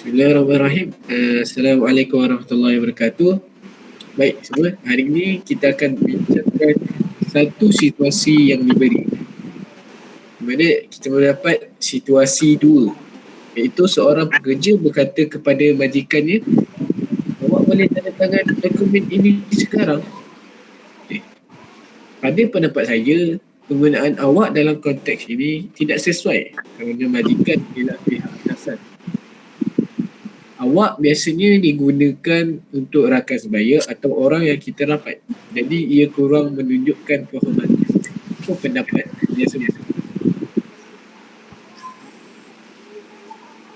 Bismillahirrahmanirrahim. Assalamualaikum warahmatullahi wabarakatuh. Baik semua, hari ini kita akan bincangkan satu situasi yang diberi. Di mana kita mendapat situasi dua, iaitu seorang pekerja berkata kepada majikannya, awak boleh tanda tangan dokumen ini sekarang? Pada pendapat saya, penggunaan awak dalam konteks ini tidak sesuai kerana majikan ialah pihak atasan. Awak biasanya digunakan untuk rakan sebaya atau orang yang kita rapat. Jadi ia kurang menunjukkan kehormatan. Apa pendapat dia semua?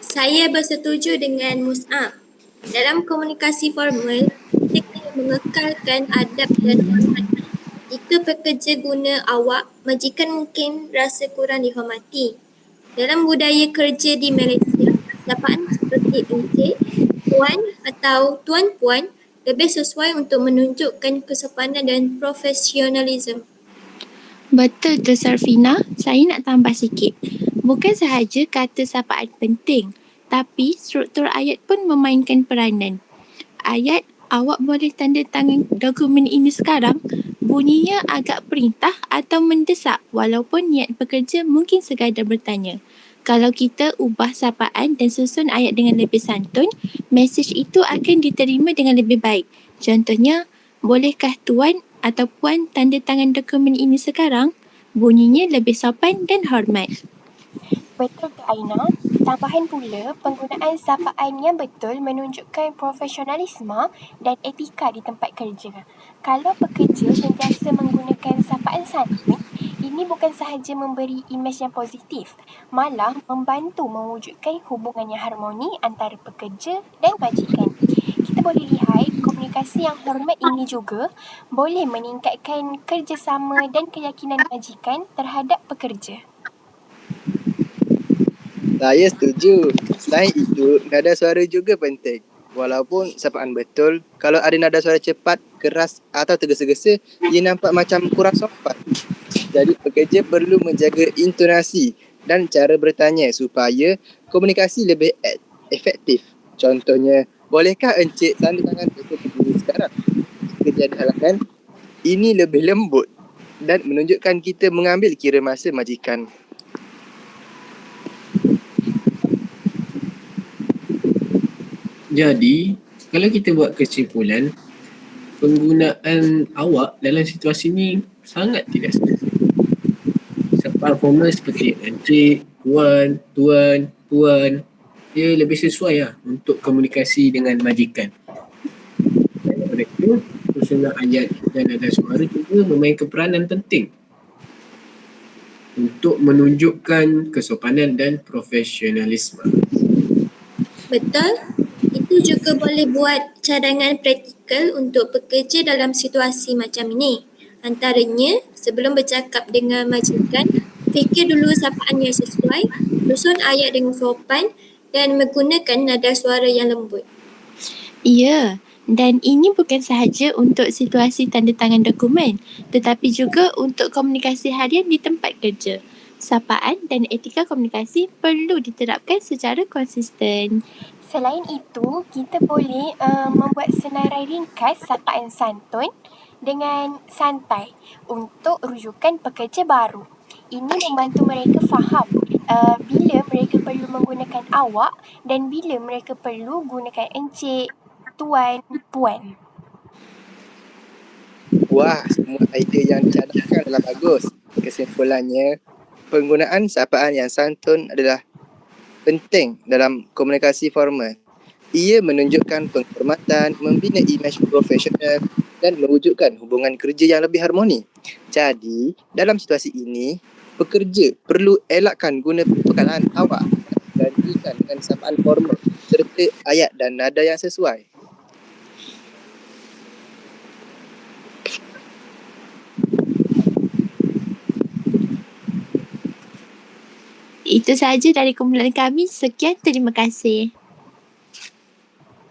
Saya bersetuju dengan Mus'ab. Dalam komunikasi formal, kita kena mengekalkan adab dan hormat. Jika pekerja guna awak, majikan mungkin rasa kurang dihormati. Dalam budaya kerja di Malaysia, sapaan seperti encik, puan atau tuan puan lebih sesuai untuk menunjukkan kesopanan dan profesionalisme. Betul tu Sarfina, saya nak tambah sikit. Bukan sahaja kata sapaan penting, tapi struktur ayat pun memainkan peranan. Ayat awak boleh tanda tangan dokumen ini sekarang bunyinya agak perintah atau mendesak walaupun niat pekerja mungkin sekadar bertanya. Kalau kita ubah sapaan dan susun ayat dengan lebih santun, mesej itu akan diterima dengan lebih baik. Contohnya, bolehkah tuan atau puan tanda tangan dokumen ini sekarang? Bunyinya lebih sopan dan hormat. Betul tu Aina. Tambahan pula, penggunaan sapaan yang betul menunjukkan profesionalisme dan etika di tempat kerja. Kalau pekerja sentiasa menggunakan sapaan santun, ini bukan sahaja memberi imej yang positif, malah membantu mewujudkan hubungan yang harmoni antara pekerja dan majikan. Kita boleh lihat komunikasi yang hormat ini juga boleh meningkatkan kerjasama dan keyakinan majikan terhadap pekerja. Saya setuju. Selain itu, nada suara juga penting. Walaupun sapaan betul, kalau ada nada suara cepat, keras atau tergesa-gesa, ia nampak macam kurang sopan. Jadi pekerja perlu menjaga intonasi dan cara bertanya supaya komunikasi lebih efektif. Contohnya, bolehkah encik tanda tangan dokumen ini sekarang? Pekerja diharapkan ini lebih lembut dan menunjukkan kita mengambil kira masa majikan. Jadi, kalau kita buat kesimpulan, penggunaan awak dalam situasi ini sangat tidak sesuai. Sapaan formal seperti encik, puan, tuan, puan, dia lebih sesuai untuk komunikasi dengan majikan. Dan daripada itu, susunan ayat dan nada suara juga memainkan peranan penting untuk menunjukkan kesopanan dan profesionalisme. Betul? Itu juga boleh buat cadangan praktikal untuk pekerja dalam situasi macam ini. Antaranya, sebelum bercakap dengan majikan, fikir dulu sapaan yang sesuai, susun ayat dengan sopan dan menggunakan nada suara yang lembut. Ya, dan ini bukan sahaja untuk situasi tanda tangan dokumen, tetapi juga untuk komunikasi harian di tempat kerja. Sapaan dan etika komunikasi perlu diterapkan secara konsisten. Selain itu, kita boleh membuat senarai ringkas sapaan santun dengan santai untuk rujukan pekerja baru. Ini membantu mereka faham bila mereka perlu menggunakan awak dan bila mereka perlu gunakan encik, tuan, puan. Wah, semua idea yang dicadangkan adalah bagus. Kesimpulannya, penggunaan sapaan yang santun adalah penting dalam komunikasi formal. Ia menunjukkan penghormatan, membina imej profesional dan mewujudkan hubungan kerja yang lebih harmoni. Jadi, dalam situasi ini, pekerja perlu elakkan guna perkataan awak dan gantikan dengan sapaan formal serta ayat dan nada yang sesuai. Itu sahaja dari kumpulan kami. Sekian, terima kasih.